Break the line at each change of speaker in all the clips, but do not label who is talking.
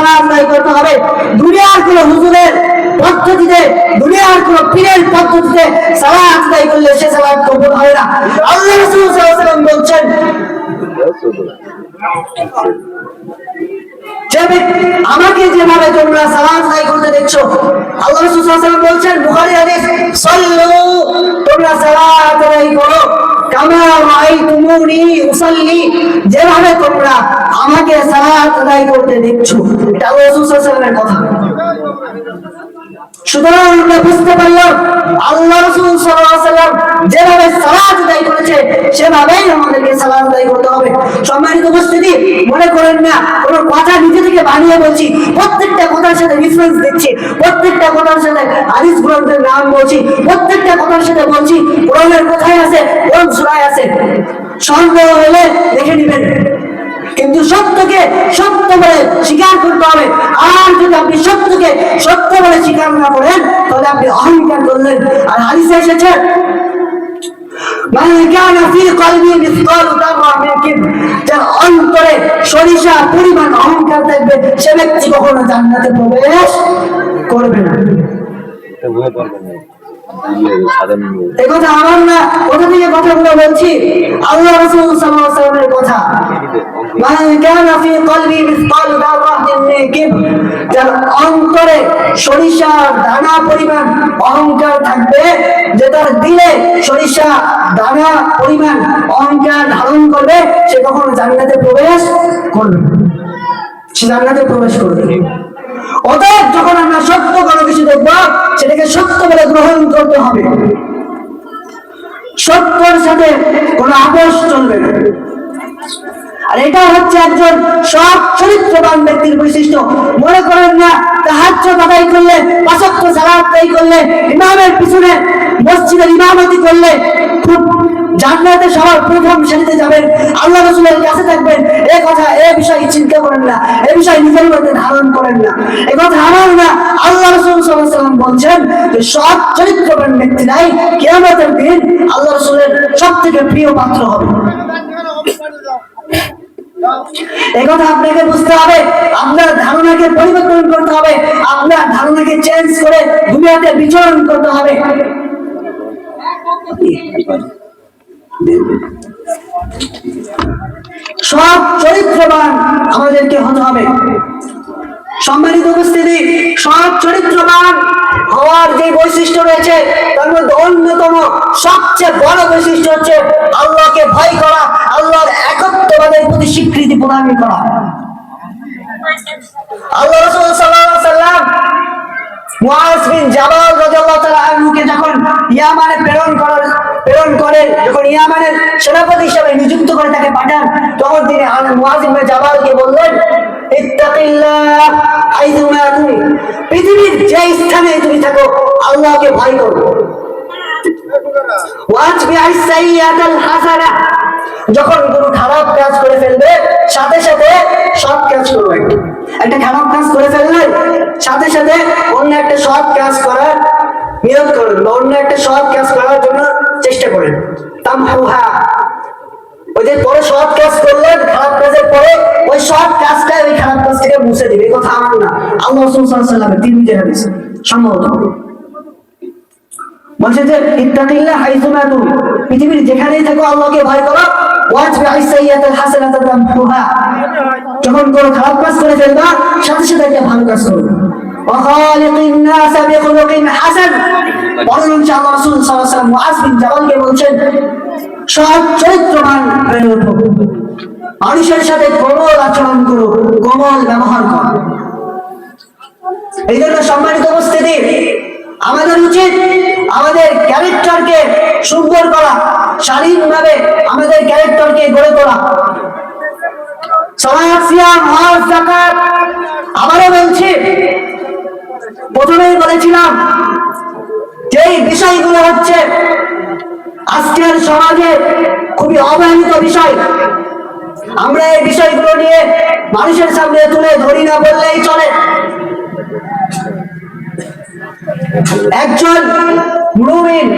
সালাত আদায় করতে হবে। দুনিয়ার কোন হুজুরের পদ্ধতিতে, দুনিয়ার কোন পীরের পদ্ধতিতে সালাত আদায় করলে সে সালাত কবুল হয় না। আল্লাহ রাসূল সাল্লাল্লাহু আলাইহি ওয়াসাল্লাম বলছেন, আমাকে যেভাবে তোমরা সালাত আদায় করতে দেখছো, আল্লাহ রাসূল সাল্লাল্লাহু আলাইহি ওয়াসাল্লাম বলছেন, বুখারী হাদিস, সাল্লু, তোমরা সালাত আদায় করো কামা রাআইতুমুনি উসাল্লি, যেভাবে তোমরা আমাকে সালাত আদায় করতে দেখছো। এটা আল্লাহ রাসূল সাল্লাল্লাহু আলাইহি ওয়াসাল্লামের কথা। সুতরাং আমরা বুঝতে পারলাম আল্লাহ রাসূল সাল্লাল্লাহু আলাইহি ওয়াসাল্লাম যেভাবে সালাত আদায় করেছে সেভাবেই আমাদেরকে সালাত আদায় করতে হবে। সম্মানিত উপস্থিতি, মনে করেন না কোনো কথা নিজে থেকে বানিয়ে বলছি, প্রত্যেকটা কথার সাথে রেফারেন্স দিচ্ছি, প্রত্যেকটা কথার সাথে হাদিস গ্রন্থের নাম বলছি, প্রত্যেকটা কথার সাথে বলছি কোরআনের কোথায় আছে, কোন সূরায় আছে। সন্দেহ হলে দেখে নেবেন, কিন্তু সত্যকে সত্য বলে স্বীকার করতে হবে। আর যদি আপনি সত্যকে সত্য বলে স্বীকার না করেন তাহলে আপনি অহংকার করলেন। আর হাদিসে এসেছে, যার অন্তরে সরিষা পরিমাণ অহংকার থাকবে সে ব্যক্তি কখনো জান্নাতে প্রবেশ করবে না। এই কথা আমার না, কোথা থেকে কথাগুলো বলছি? আল্লাহ রাসূল সাল্লাল্লাহু আলাইহি ওয়াসাল্লামের কথা। মান কানা ফি কলবি মিসকাল যাররাতিন মিন কিবর, যার অন্তরে সরিষার দানা পরিমাণ অহংকার থাকবে, যে তার দিলে সরিষা দানা পরিমাণ অহংকার ধারণ করবে, সে কখনো জান্নাতে প্রবেশ করবে না। সে জান্নাতে প্রবেশ করবে। অতএব যখন আমরা সত্য কোনো কিছু দেখব সেটাকে সত্য বলে গ্রহণ করতে হবে, সত্যের সাথে কোনো আপোষ চলবে না। আর এটা হচ্ছে একজন সৎ চরিত্রবান ব্যক্তির বৈশিষ্ট্য। মনে করেন না তাহাজ্জুদ আদায় করলে, পাঁচ ওয়াক্ত সালাত আদায় করলে, ইমামের পিছনে মসজিদের ইমামতি করলে খুব জান্নাতে সবার প্রথম সারিতে যাবেন, আল্লাহ রাসূলের কাছে থাকবেন, এই কথা এই বিষয় চিন্তা করেন না, এই বিষয় নিজের মধ্যে ধারণ করেন না। এই কথা আমার না, আল্লাহ রাসূল সাল্লাল্লাহু আলাইহি ওয়াসাল্লাম বলছেন যে সৎ চরিত্রবান ব্যক্তিরাই কিয়ামতের দিন আল্লাহ রাসূলের সবথেকে প্রিয় পাত্র হবে। এই কথা আপনাকে বুঝতে হবে। আপনার ধারণাকে পরিবর্তন করতে হবে, আপনার ধারণাকে চেঞ্জ করে দুনিয়াতে বিচরণ করতে হবে। সব চরিত্রবান আমাদেরকে হতে হবে। সম্মানিত উপস্থিতি, সব চরিত্রবান হওয়ার যে বৈশিষ্ট্য রয়েছে তার মধ্যে অন্যতম সবচেয়ে বড় বৈশিষ্ট্য হচ্ছে আল্লাহকে ভয় করা, আল্লাহর একত্ববাদের প্রতি স্বীকৃতি প্রদান করা। আল্লাহ রাসূল সাল্লাল্লাহু আলাইহি ওয়াসাল্লাম মুআজ বিন জাবাল রাদিয়াল্লাহু তাআলা আনহুকে যখন ইয়ামানে প্রেরণ করেন, যখন ইয়ামানের সেনাপতি হিসেবে নিযুক্ত করে তাকে পাঠান, তখন তিনি মুআজ বিন জাবালকে বললেন, ইত্তাকিল্লাহ আইযুমা কুনতুম, পৃথিবীর যে স্থানে তুমি থাকো আল্লাহকে ভয় করো। ওয়াজবিআস সাইয়্যাতাল হাসানা, যখন কোনো খারাপ কাজ করে ফেলবে সাথে সাথে সৎ কাজ করবে। একটা খারাপ কাজ করে ফেললে সাথে সাথে অন্য একটা সৎ কাজ করার নিয়ত করেন, অন্য একটা সৎ কাজ করার জন্য চেষ্টা করেন। তামহুহা, ওই যে পরে সৎ কাজ করলেন, খারাপ কাজের পরে ওই সৎ কাজটা ওই খারাপ কাজটাকে মুছে দিবে। এই কথা আমার না, আল্লাহ রাসূল সাল্লাল্লাহু আলাইহি ওয়াসাল্লামের তিরমিজি হাদিস সম্ভবত বলছে যে ইত্তাকিল্লাহ হাইসুমা কুনতুম, পৃথিবীর যেখানেই থাকো আল্লাহকে ভয় করো। ওয়াজবিআস সাইয়্যাতাল হাসানাতা তামহুহা, যখন কোনো খারাপ কাজ করে ফেলবা সাথে সাথে একটা ভালো কাজ করবে। ওয়া খালিকিন নাস বিখুলুকিন হাসান, বলেন যে আল্লাহ রাসূল সাল্লাল্লাহু আলাইহি ওয়াসাল্লাম মুআজ বিন জাবালকে বলছেন সৎ চরিত্রবান হয়ে ওঠো, মানুষের সাথে কোমল আচরণ করো, কোমল ব্যবহার করো। এই জন্য সম্মানিত উপস্থিতি, আমাদের উচিত আমাদের ক্যারেক্টারকে সুন্দর করা, শালীনভাবে আমাদের ক্যারেক্টারকে গড়ে তোলা। সালাত, সিয়াম, হজ, যাকাত, আবারও বলছি, প্রথমেই বলেছিলাম যেই বিষয়গুলো হচ্ছে আজকের সমাজে খুবই অবহেলিত বিষয়, আমরা এই বিষয়গুলো নিয়ে মানুষের সামনে তুলে ধরি না বললেই চলে। একজন মুমিন,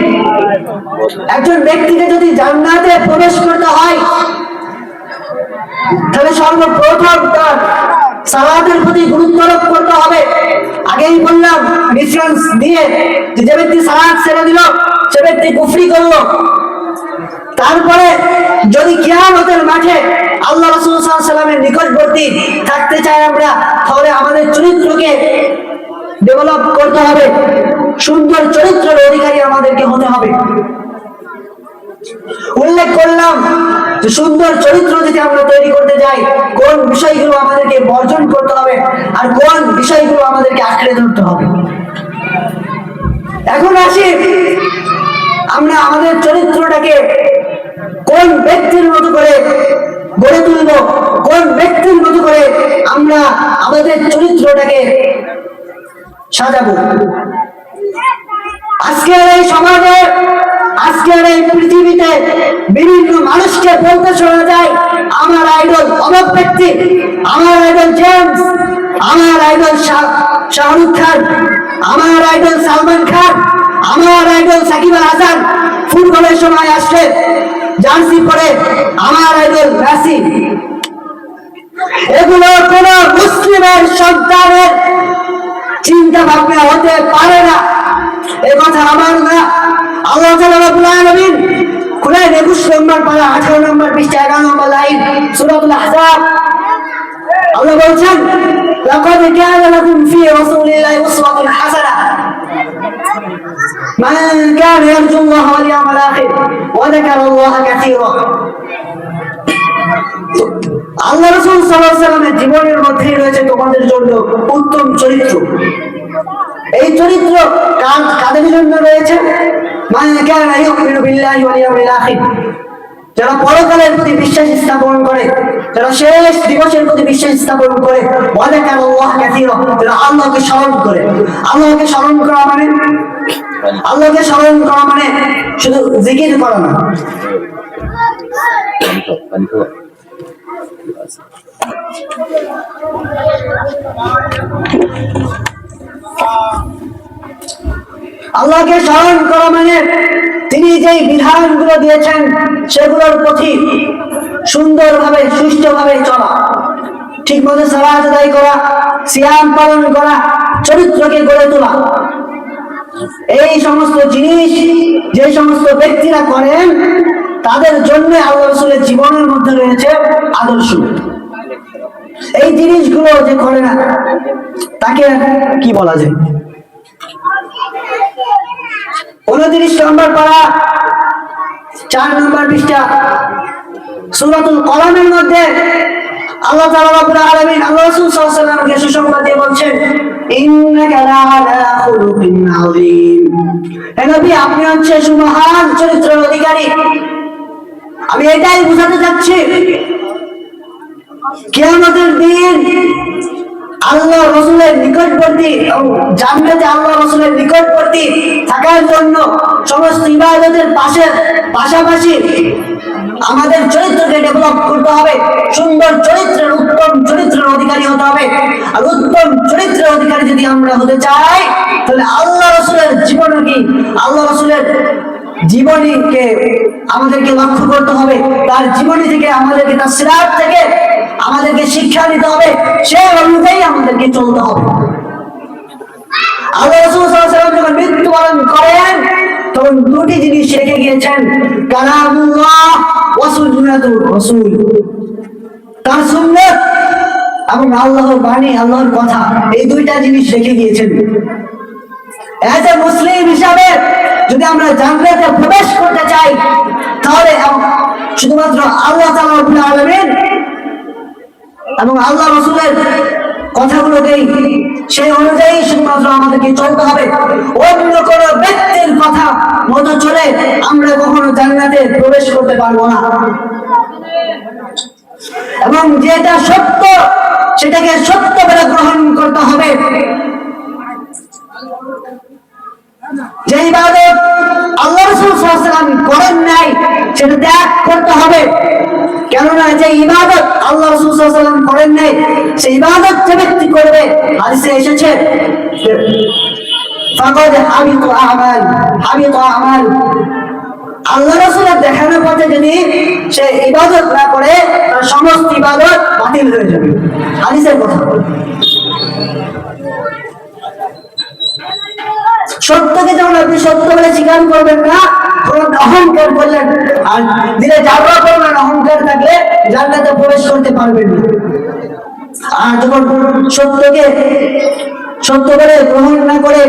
একজন ব্যক্তিকে যদি জান্নাতে প্রবেশ করতে হয় তাহলে সর্বপ্রথম তার সালাতের প্রতি গুরুত্ব আরোপ করতে হবে। আগেই বললাম ডিফারেন্স দিয়ে যে ব্যক্তি সালাত ছেড়ে দিল সে ব্যক্তি কুফরি করলো। তারপরে যদি কিয়ামতের মাঠে আল্লাহ রাসূল সাল্লাল্লাহু আলাইহি ওয়াসাল্লামের নিকটবর্তী থাকতে চাই আমরা, তাহলে আমাদের চরিত্রকে ডেভেলপ করতে হবে, সুন্দর চরিত্রের অধিকারী আমাদেরকে হতে হবে। উল্লেখ করলাম যে সুন্দর চরিত্র যদি আমরা তৈরি করতে যাই, কোন বিষয়গুলো আমাদেরকে বর্জন করতে হবে আর কোন বিষয়গুলো আমাদেরকে আঁকড়ে ধরতে হবে। এখন আসি আমরা আমাদের চরিত্রটাকে কোন ব্যক্তির মতো করে গড়ে তুলব, কোন ব্যক্তির মতো করে আমরা আমাদের চরিত্রটাকে সাজাবো। আজকের এই সমাজে, আজকের এই পৃথিবীতে বিভিন্ন মানুষকে বলতে শোনা যায় আমার আইডল অমুক ব্যক্তি, আমার আইডল জেমস, আমার আইডল শাহরুখ খান, আমার আইডল সালমান খান, আমার আইডল সাকিব আল হাসান। ফুটবলের সময় আসছে জার্সি পরে আমার আইডল মেসি। এগুলো কোন মুসলিমের সন্তানের চিন্তা ভাবনা হতে পারে না। এই কথা আমার না, আল্লাহ তাআলা রাব্বুল আলামিন কুরআন 21 নম্বর পারা 18 নম্বর পৃষ্ঠা 11 নম্বর লাইন সূরাতুল আহজাব আল্লাহ বলছেন লাকাদ কানা লাকুম ফি রাসূলিল্লাহি উসওয়াতুন হাসানাহ মান কানা ইয়ারজুল্লাহ ওয়াল ইয়াউমাল আখির ওয়া যাকারাল্লাহা কাসীরা। আল্লাহ রাসূল সাল্লাল্লাহু আলাইহি ওয়াসাল্লামের জীবনের মধ্যে রয়েছে তোমাদের জন্য উত্তম চরিত্র। এই চরিত্র কাদের জন্য রয়েছে? মান কানা ইউমিনু বিল্লাহি ওয়াল ইয়াউমিল আখির, যারা পরকালের প্রতি বিশ্বাস স্থাপন করে, যারা শেষ দিবসের প্রতি বিশ্বাস স্থাপন করে, ওয়া যাকারাল্লাহা কাসীরা, যারা আল্লাহকে স্মরণ করে। আল্লাহকে স্মরণ করা মানে, আল্লাহকে স্মরণ করা মানে শুধু জিকির করা না। আল্লাহকে স্মরণ করা মানে তিনি যেই বিধানগুলো দিয়েছেন সেগুলোর প্রতি সুন্দরভাবে সুষ্ঠুভাবে চলা, ঠিক মতো সালাত আদায় করা, সিয়াম পালন করা, চরিত্রকে গড়ে তোলা। এই সমস্ত জিনিস যে সমস্ত ব্যক্তিরা করেন তাদের জন্য আল্লাহ রাসূলের জীবনের মধ্যে রয়েছে আদর্শ। এই জিনিসগুলো যে করে না তাকে কি বলা যায়? 29 নম্বর পারা 4 নম্বর পৃষ্ঠা সূরাতুল কলামের মধ্যে আল্লাহ তাআলা রাব্বুল আলামিন আল্লাহ রাসূল সাল্লাল্লাহু আলাইহি ওয়াসাল্লামকে সুসংবাদ দিয়ে বলছেন ইন্নাকা লাআলা খুলুকিন আযীম। হে নবী, আপনি হচ্ছেন সুমহান চরিত্রের অধিকারী। আমি এটাই বোঝাতে চাচ্ছি কিয়ামতের দিন আল্লাহ রাসূলের নিকটবর্তী এবং জান্নাতে আল্লাহ রাসূলের নিকটবর্তী থাকার জন্য সমস্ত ইবাদতের পাশাপাশি আমাদের চরিত্রকে ডেভেলপ করতে হবে। সুন্দর চরিত্রের, উত্তম চরিত্রের অধিকারী হতে হবে। আর উত্তম চরিত্রের অধিকারী যদি আমরা হতে চাই তাহলে আল্লাহ রাসূলের জীবনী কি, আল্লাহ রাসূলের জীবনীকে আমাদেরকে লক্ষ্য করতে হবে। তার জীবনী থেকে আমাদেরকে, তার সিরাত থেকে আমাদেরকে শিক্ষা নিতে হবে, সেই অনুযায়ী আমাদেরকে চলতে হবে। আল্লাহ রাসূল সাল্লাল্লাহু আলাইহি ওয়াসাল্লাম যখন মৃত্যুবরণ করেন তখন দুটি জিনিস রেখে গিয়েছেন, কালামুল্লাহ ওয়া সুন্নাতুর রাসূল, তার সুন্নাত এবং আল্লাহর বাণী, আল্লাহর কথা, এই দুইটা জিনিস রেখে গিয়েছেন। এজ এ মুসলিম হিসাবে যদি আমরা জান্নাতে প্রবেশ করতে চাই তাহলে শুধুমাত্র আল্লাহ তাআলা রাব্বুল আলামিন এবং আল্লাহ রাসূলের কথাগুলোকেই সেই অনুযায়ী শুধুমাত্র আমাদেরকে চলতে হবে। অন্য কোন ব্যক্তির কথা মতো চলে আমরা কখনো জান্নাতে প্রবেশ করতে পারবো না। এবং যেটা সত্য সেটাকে সত্য বলে গ্রহণ করতে হবে। যে ইবাদত আল্লাহ রাসূল সাল্লাল্লাহু আলাইহি ওয়াসাল্লাম করেন নাই সেটা ত্যাগ করতে হবে। কেননা যে ইবাদত আল্লাহ রাসূল সাল্লাল্লাহু আলাইহি ওয়াসাল্লাম করেন নাই সেই ইবাদত যে ব্যক্তি করবে, হাদিসে এসেছে ফাকাদ হাবিতা আমাল, আল্লাহ রাসূলের দেখানো পথে যদি সে ইবাদত না করে তার সমস্ত ইবাদত বাতিল হয়ে যাবে। হাদিসের কথা। সত্যকে যখন আপনি সত্য বলে স্বীকার করবেন না, অহংকার করলেন আর দিলে যাওয়া করবেন, অহংকার থাকলে জান্নাতে প্রবেশ করতে পারবেন না। আর যখন সত্যকে সত্য বলে গ্রহণ না করে,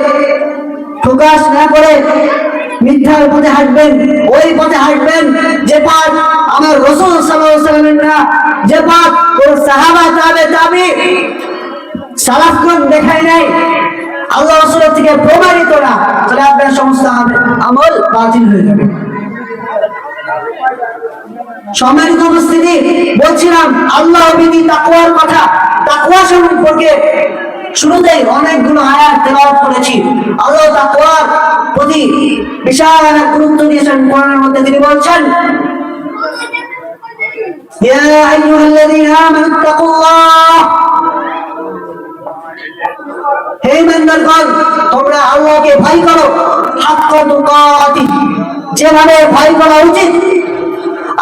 প্রকাশ না করে মিথ্যার পথে হাঁটবেন, ওই পথে হাঁটবেন যে পথ আমার রাসূল সাল্লাল্লাহু আলাইহি ওয়াসাল্লামের না, যে পথ ওর সাহাবা তাবে সালাফগণ দেখায় নাই, আল্লাহ রাসূলের থেকে প্রমাণিত না, তাহলে আপনার সমস্ত আমল বাতিল হয়ে যাবে। সম্মানিত উপস্থিতি, বলছিলাম আল্লাহ ভীতি তাকওয়ার কথা। তাকওয়া সম্পর্কে শুরুতেই অনেকগুলো আয়াত তেলাওয়াত করেছি। আল্লাহ তাকওয়ার প্রতি বিশাল গুরুত্ব দিয়েছেন কোরআনের মধ্যে। তিনি বলছেন, ইয়া আইয়ুহাল্লাযীনা আমানুত্তাকুল্লাহ, হে ঈমানদারগণ তোমরা আল্লাহকে ভয় করো, হাক্কা তুকাতি, যেভাবে ভয় করা উচিত,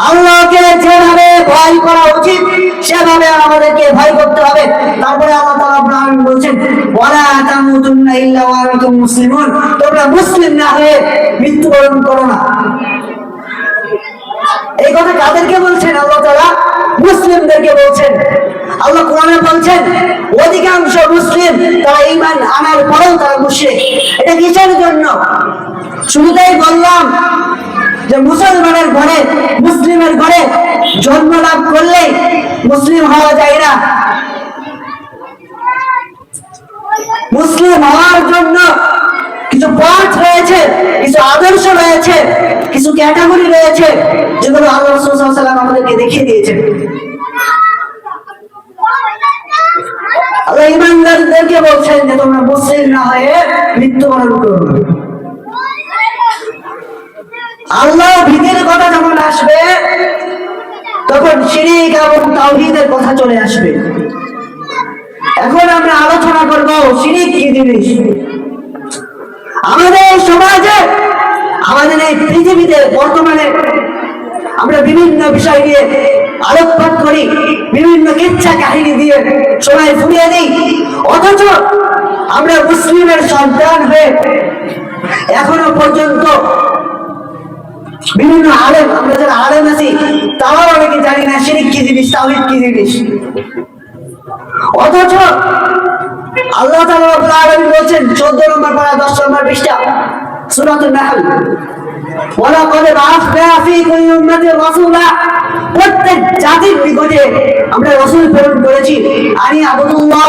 আল্লাহকে যেভাবে ভয় করা উচিত সেভাবে আমাদেরকে ভয় করতে হবে। তারপরে আল্লাহ তাআলা আল্লাহ বলেন, ওয়ালা তামুতুন্না ইল্লা ওয়া আনতুম মুসলিমুন, তোমরা মুসলিম না হয়ে মৃত্যুবরণ করো না। এই কথা কাদেরকে বলছেন? আল্লাহ তাআলা মুসলিমদেরকে বলছেন। আল্লাহ কোরআনে বলছেন অধিকাংশ মুসলিম তারা ঈমান আনার পরেও তারা মুশরিক। এটা কিসের জন্য? শুরুতেই বললাম যে মুসলমানের ঘরে, মুসলিমের ঘরে জন্ম লাভ করলে মুসলিম হওয়া যায় না। মুসলিম হওয়ার জন্য কিছু পথ রয়েছে, কিছু আদর্শ রয়েছে, কিছু ক্যাটাগরি রয়েছে, যেগুলো আল্লাহ রাসূল সাল্লাল্লাহু আলাইহি ওয়াসাল্লাম আমাদেরকে দেখিয়ে দিয়েছেন। আল্লাহ ঈমানদারদেরকে বলছেন যে তোমরা মুসলিম না হয়ে মৃত্যুবরণ করো না। আল্লাহ ভীতির কথা যখন আসবে তখন শিরক এবং তাওহীদের কথা চলে আসবে। এখন আমরা আলোচনা করব শিরক কি জিনিস। আমাদের সমাজে, আমাদের এই পৃথিবীতে বর্তমানে আমরা বিভিন্ন বিষয় নিয়ে আলোকপাত করি, বিভিন্ন কিচ্ছা কাহিনী দিয়ে সময় ফুরিয়ে দিই, অথচ আমরা মুসলিমের সন্তান হয়ে এখনো পর্যন্ত বিভিন্ন আলেম, আমরা যারা আলেম আছি তারাও অনেকে জানি না শিরক কি জিনিস, তাওহীদ কি জিনিস। অথচ আল্লাহ তাআলা রাব্বুল আলামিন বলেন 14 নম্বর পারা 10 নম্বর পৃষ্ঠা সূরাতুন নাহল, ওয়ালাকাদ বাআসনা ফী কুল্লি উম্মাতিন রাসূলা, প্রত্যেক জাতির নিকটে আমরা রাসূল প্রেরণ করেছি, আনি আবুদুল্লাহ,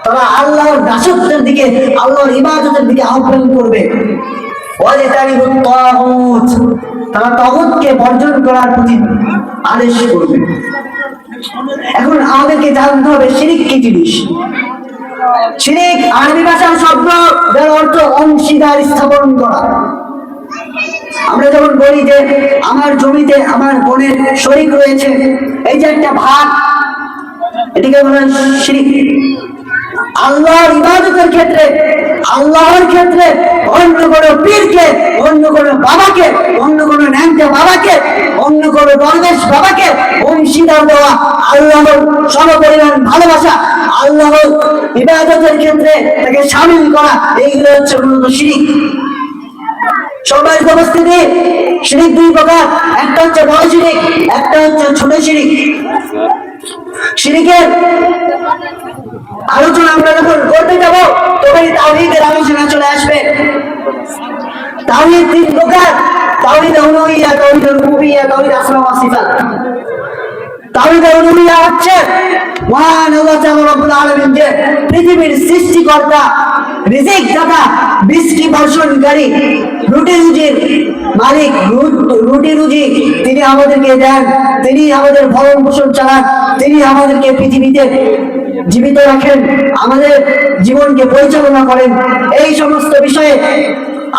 তারা আল্লাহর দাসত্বের দিকে, আল্লাহর ইবাদতের দিকে আহ্বান করবে। ওয়ালিতানিবুত তাগুত, তারা তাগুতকে বর্জন করার প্রতি আদেশ করবে। এখন আমাদেরকে জানতে হবে শিরক কি জিনিস। শিরক আরবি ভাষার শব্দ, যার অর্থ অংশীদার স্থাপন করা। আমরা যখন বলি যে আমার জমিতে আমার বোনের শরীক রয়েছে, এই যে একটা ভাগ, এটাকে বলা হয় শিরক। আল্লাহর ইবাদতের ক্ষেত্রে, আল্লাহর ক্ষেত্রে অন্য কোন পীরকে, অন্য কোন বাবাকে, অন্য কোন ন্যাংটা বাবাকে, অন্য কোন দরবেশ বাবাকে অংশীদার দেওয়া, আল্লাহর সমপরিমাণ ভালোবাসা, আল্লাহর ইবাদতের ক্ষেত্রে তাকে শামিল করা, এইগুলো হচ্ছে মূলত শিরক। সম্মানিত উপস্থিতি, শিরক দুই প্রকার, একটা হচ্ছে বড় শিরক, একটা হচ্ছে ছোট শিরক। শিরকের আলোচনা আমরা যখন করতে যাব তখন তাওহীদের আলোচনা চলে আসবে। তাওহীদ তিন প্রকার, তাওহীদ উলুহিয়্যা, তাওহীদ রুবুবিয়্যা, তাওহীদ আসমা ওয়া সিফাত। তাওহীদ উলুহিয়্যা হচ্ছে মহান আল্লাহ তাআলা রাব্বুল আলামিন যে পৃথিবীর সৃষ্টিকর্তা, রিজিক দাতা, বৃষ্টি বর্ষণকারী, রুটি রুজির মালিক, রুটি রুজি তিনি আমাদেরকে দেন, তিনি আমাদের ভরণ পোষণ চালান, তিনি আমাদেরকে পৃথিবীতে জীবিত রাখেন, আমাদের জীবনকে পরিচালনা করেন। এই সমস্ত বিষয়ে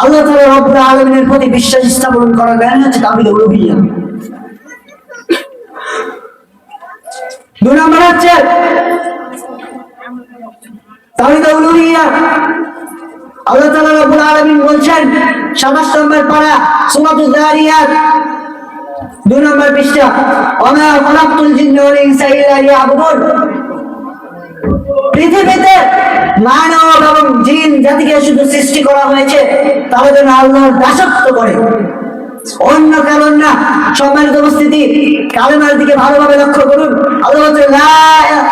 আল্লাহ তাআলা রাব্বুল আলামিনের প্রতি বিশ্বাস স্থাপন করার জ্ঞান হচ্ছে তাওহীদ উলুহিয়্যা। দুই নম্বর হচ্ছে তাওহীদ উলুহিয়্যা। আল্লাহ তাআলা রাব্বুল আলামিন বলছেন 27 নম্বর পারা সূরাতুল যারিয়াত 2 নম্বর পৃষ্ঠা, ওয়া খালাকতুল জিন্না ওয়াল ইনসা ইল্লা লিয়াবুদুন। পৃথিবীতে মানব এবং জিন জাতিকে শুধু সৃষ্টি করা হয়েছে তারা যেন আল্লাহর দাসত্ব করে, অন্য কারণ না। সম্মানিত উপস্থিতি, কালেমার দিকে ভালোভাবে লক্ষ্য করুন। আল্লাহ বলেন লা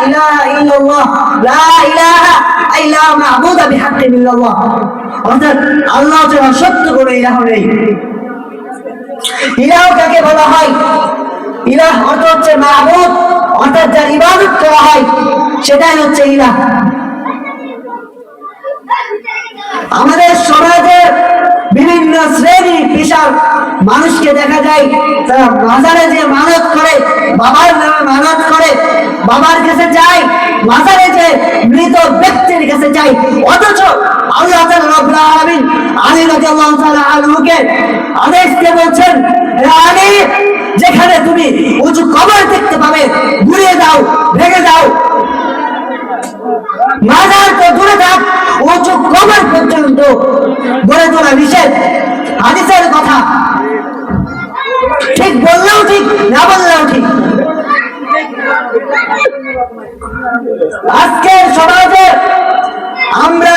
ইলাহা ইল্লাল্লাহ, লা ইলাহা ইল্লা মা'বুদা বিহাক্কিন ইল্লাল্লাহ, অর্থাৎ আল্লাহ ছাড়া সত্য কোনো ইলাহ নেই। ইলাহ কাকে বলা হয়? ইলাহ অর্থ হচ্ছে মা'বুদ, অর্থাৎ যার ইবাদত করা হয় সেটাই হচ্ছে ইলাহ। আমাদের সমাজে বিভিন্ন শ্রেণী পেশার মানুষকে দেখা যায় তারা মাজারে যে মানত করে, বাবার নামে মানত করে, বাবার কাছে যায়, মাজারে যে মৃত ব্যক্তির কাছে যায়, অথচ আল্লাহ তাআলা রব্বুল আলামিন আলী রাদিয়াল্লাহু তাআলা আনহুকে আদেশ দিয়ে বলছেন, হে আলী, যেখানে তুমি উঁচু কবর দেখতে পাবে ঘুরিয়ে দাও, ভেঙে দাও। মাজার তো দূরে থাক, উঁচু কবর পর্যন্ত গড়ে তোলা নিষেধ, হাদিসের কথা। ঠিক বললেও ঠিক, না বললেও ঠিক। আজকের সমাজে আমরা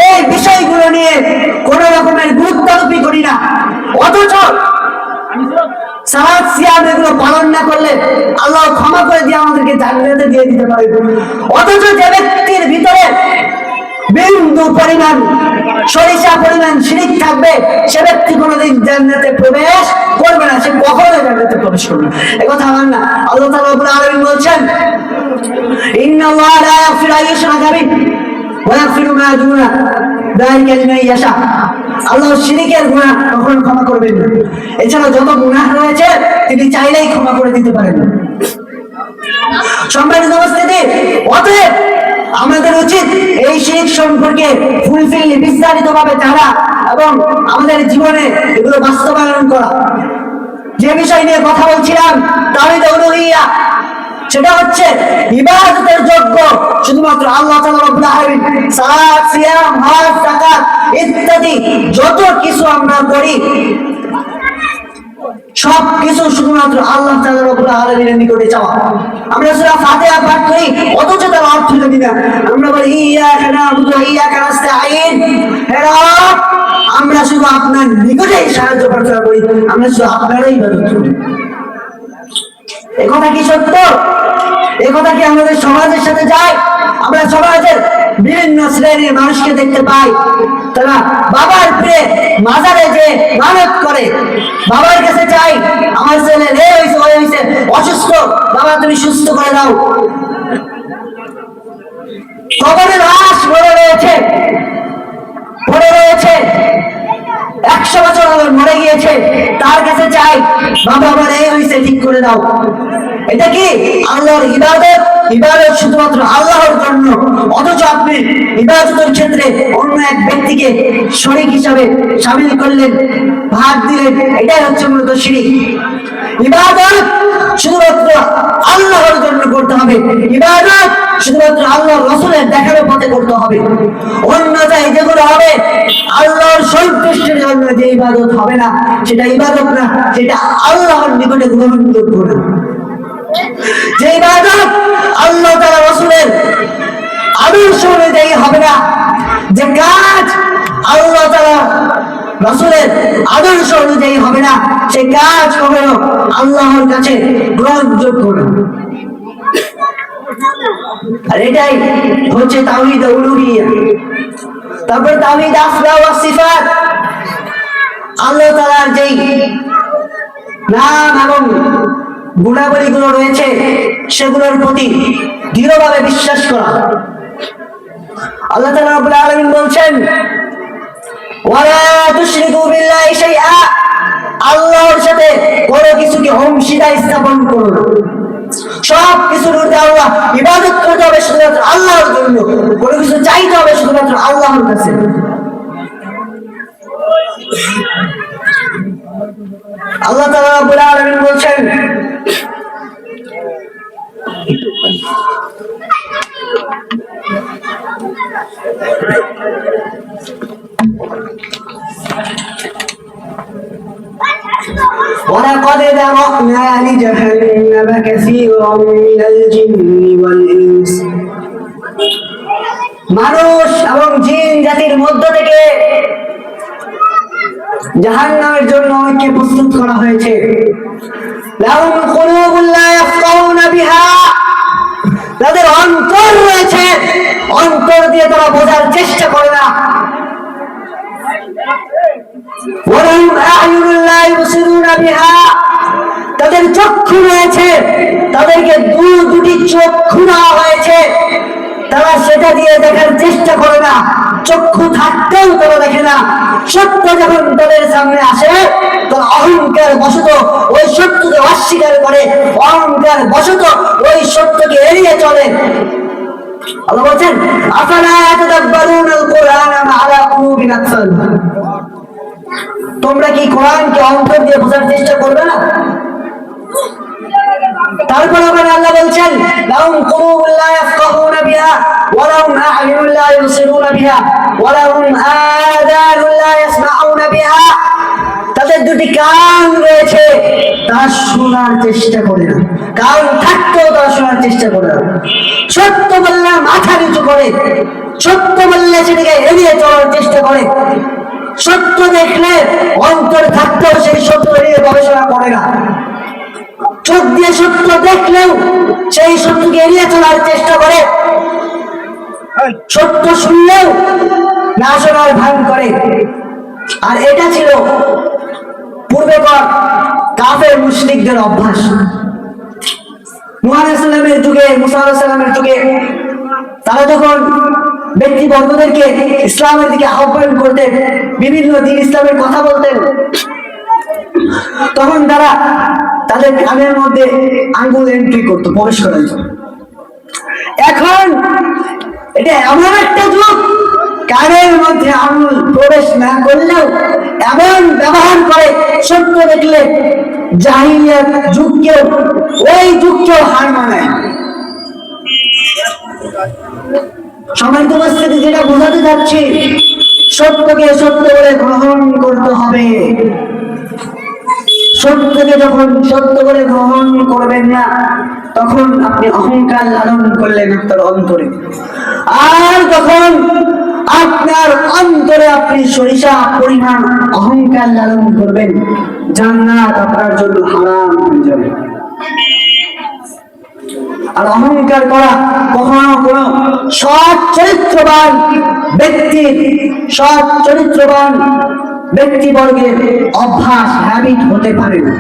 এই বিষয়গুলো নিয়ে কোন রকমের গুরুত্ব আরোপই করি না, অথচ সালাত সিয়াম এগুলো পালন না করলে আল্লাহ ক্ষমা করে দিয়ে আমাদেরকে জান্নাতে দিয়ে দিতে পারে। অথচ যে ব্যক্তির ভিতরে বিন্দু পরিমাণ, সরিষা পরিমাণ শিরক থাকবে, সে ব্যক্তি কোনোদিন জান্নাতে প্রবেশ করবে না, সে কখনো জান্নাতে প্রবেশ করবে না। একথা আমার না, আল্লাহ তাআলা রব্বুল আলামিন বলছেন, ইন্নাল্লাহা লা ইয়াগফিরু আন ইউশরাকা বিহি ওয়া ইয়াগফিরু মা দুনা যালিকা লিমান ইয়াশা। আল্লাহ শিরকের গুনাহ কখনো ক্ষমা করবেন না, এছাড়া যত গুনাহ রয়েছে তিনি চাইলেই ক্ষমা করে দিতে পারেন। সম্মানিত উপস্থিতি, অতএব আমাদের উচিত এই শিরক সম্পর্কে ফুলফিল বিস্তারিতভাবে জানা এবং আমাদের জীবনে এগুলো বাস্তবায়ন করা। যে বিষয় নিয়ে কথা বলছিলাম তাওহীদ উলুহিয়্যাহ, সেটা হচ্ছে ইবাদতের যোগ্য শুধুমাত্র আল্লাহ তাআলা রব্বুল আলামিন। সালাত, সিয়াম, হজ, যাকাত ইত্যাদি যত কিছু আমরা করি সব কিছু শুধুমাত্র আল্লাহ তাআলা রব্বুল আলামিনের নিকটে চাওয়া। আমরা সূরা ফাতিহা পাঠ করি, অথচ তার অর্থ জানি না। আমরা বলি ইয়্যাকা না'বুদু ওয়া ইয়্যাকা নাস্তাঈন, হে রব, আমরা শুধু আপনার নিকটেই সাহায্য প্রার্থনা করি, আমরা শুধু আপনারই ইবাদত করি। একথা কি সত্য? একথা কি আমাদের সমাজের সাথে যায়? আমরা সমাজের বিভিন্ন শ্রেণীর মানুষকে দেখতে পাই, তারা বাবার প্রে মাজারে যে মানত করে, বাবার কাছে চাই, আমার ছেলে হয়েছে অসুস্থ, বাবা তুমি সুস্থ করে দাও। কবরে লাশ পড়ে রয়েছে, 100 বছর মরে গিয়েছে, তার কাছে চাই, বাবা আমার এই হয়েছে, ঠিক করে দাও। এটা কি আল্লাহর ইবাদত? ইবাদত শুধুমাত্র আল্লাহর জন্য, অথচ আপনি ইবাদতের ক্ষেত্রে অন্য এক ব্যক্তিকে শরীক হিসাবে শামিল করলেন, ভাগ দিলেন, এটাই হচ্ছে মূলত শিরক। ইবাদত শুধুমাত্র আল্লাহর জন্য করতে হবে, ইবাদত শুধুমাত্র আল্লাহর রাসূলের দেখানো পথে করতে হবে। অন্যথায় যেগুলো হবে আল্লাহর সন্তুষ্টির জন্য যে ইবাদত হবে না, সেটা ইবাদত না, সেটা আল্লাহর নিকটে গ্রহণযোগ্য না। যে ইবাদত আল্লাহ তাআলা রাসূলের আদর্শ অনুযায়ী হবে না, যে কাজ আল্লাহ তাআলা রাসূলের আদর্শ অনুযায়ী হবে না, সে কাজ কখনো আল্লাহর কাছে গ্রহণযোগ্য না। আর এটাই হচ্ছে তাওহীদ উলুহিয়্যাহ। তারপর তাওহীদ আসমা ওয়া সিফাত, আল্লাহ তাআলার যেই নাম এবং গুণাবলীগুলো রয়েছে সেগুলোর প্রতি দৃঢ়ভাবে বিশ্বাস করা। আল্লাহ তাআলা রব্বুল আলামিন বলছেন, ওয়ালা তুশরিকু বিল্লাহি শাইআ, আল্লাহর সাথে কোনো কিছুকে অংশীদার স্থাপন করো না। সব কিছুর ঊর্ধ্বে আল্লাহ, ইবাদত করতে হবে শুধুমাত্র আল্লাহর জন্য, কোনো কিছু চাইতে হবে শুধুমাত্র আল্লাহর কাছে। আল্লাহ তাআলা রব্বুল আলামিন বলছেন, ولقد ذرأنا لجهنم كثيرا من الجن والإنس মানুষ এবং জিন জাতির মধ্য থেকে জাহান্নামের জন্য অনেককে প্রস্তুত করা হয়েছে। লাহুম কুলুবুন লা ইয়াফকাহুনা বিহা, তাদের অন্তর রয়েছে, অন্তর দিয়ে তারা বোঝার চেষ্টা করে না। ওয়ালাহুম আ'য়ুনুন লা ইবসিরুনা বিহা, তাদের চক্ষু রয়েছে, তাদেরকে দুটি চক্ষু দেওয়া হয়েছে, তারা সেটা দিয়ে দেখার চেষ্টা করে না। চক্ষু থাকতেও তারা দেখে না। সত্য যখন তাদের সামনে আসে, তারা অহংকার বশত ওই সত্যকে অস্বীকার করে, অহংকার বশত ওই সত্যকে এড়িয়ে চলে। আল্লাহ বলছেন, আফালা ইয়াতাদাব্বারুনাল কুরআনা আম আলা কুলুবিন আকসালুহা, তোমরা কি কোরআনকে অন্তর দিয়ে বোঝার চেষ্টা করবে না? তারপর আবার আল্লাহ বলছেন, লাহুম কুলুবুন লা ইয়াফকাহুনা বিহা ওয়া লাহুম আ'য়ুনুন লা ইবসিরুনা বিহা ওয়া লাহুম আযানুন লা ইয়াসমাউনা বিহা, তাদের দুটি কান রয়েছে, তারা শোনার চেষ্টা করে না। কান থাকতেও তারা শোনার চেষ্টা করে না। সত্য বললে মাথা নিচু করে, সত্য বললে সেটাকে এড়িয়ে চলার চেষ্টা করে। সত্য দেখলে অন্তর থাকতেও সেই সত্য এড়িয়ে গবেষণা করে না। চোখ দিয়ে সত্য দেখলেও সেই সত্যকে এড়িয়ে চলার চেষ্টা করে। সত্য শুনলেও না শোনার ভান করে। আর এটা ছিল পূর্বেকার কাফের মুশরিকদের অভ্যাস। নূহ আলাইহিস সালামের যুগে, মুসা আলাইহিস সালামের যুগে তারা যখন ব্যক্তিবর্গদেরকে ইসলামের দিকে আহ্বান করতেন, বিভিন্ন দিন ইসলামের কথা বলতেন, তখন তারা তাদের কানের মধ্যে আঙ্গুল এন্ট্রি করতো প্রবেশ করার জন্য। এখন এটা এমন একটা যুগ, কানের মধ্যে আঙ্গুল প্রবেশ না করলেও এমন ব্যবহার করে, সত্য দেখলে জাহিলিয়াত যুগকেও, ওই যুগকেও হার মানায়। সম্মানিত উপস্থিতি, যেটা বোঝাতে যাচ্ছি, সত্যকে সত্য বলে গ্রহণ করতে হবে। সত্যকে যখন সত্য বলে গ্রহণ করবেন না, তখন আপনি অহংকার লালন করলেন আপনার অন্তরে। আর যখন আপনার অন্তরে আপনি সরিষা পরিমাণ অহংকার লালন করবেন, জান্নাত আপনার জন্য হারাম হয়ে যাবে। আর অহংকার করা কখনো কোনো সৎ চরিত্রবান ব্যক্তিবর্গের অভ্যাস, হ্যাবিট হতে পারে না।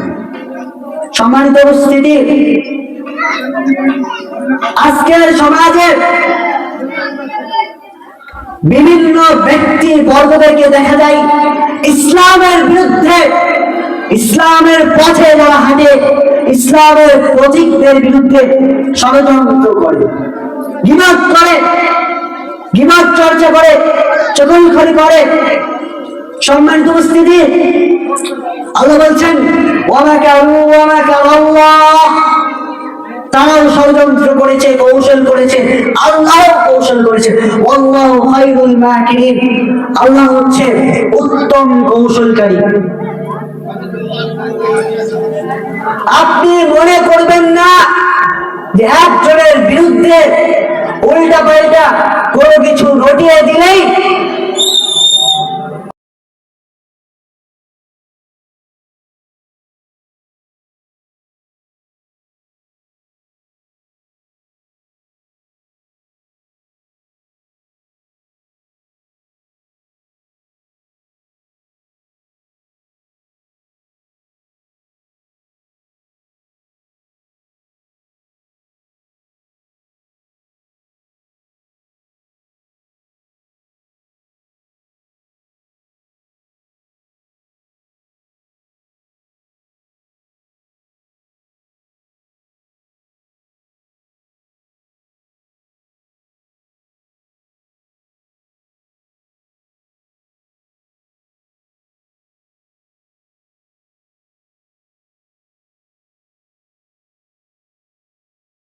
সম্মানিত উপস্থিতি, আজকের সমাজে বিভিন্ন ব্যক্তি বর্গদেরকে দেখা যায় ইসলামের বিরুদ্ধে, ইসলামের পথে যারা হাঁটে, ইসলামের প্রতীকদের বিরুদ্ধে ষড়যন্ত্র করে, গীবত করে, গীবত চর্চা করে, চগলখড়ি করে। সম্মানিত উপস্থিতি, আল্লাহ বলছেন, তারাও ষড়যন্ত্র করেছে, কৌশল করেছে, আল্লাহ কৌশল করেছে। আল্লাহু খায়রুল মাকিরিন, আল্লাহ হচ্ছে উত্তম কৌশলকারী। আপনি মনে করবেন না যে একজনের বিরুদ্ধে উল্টা পাল্টা কোনো কিছু রটিয়ে দিলেই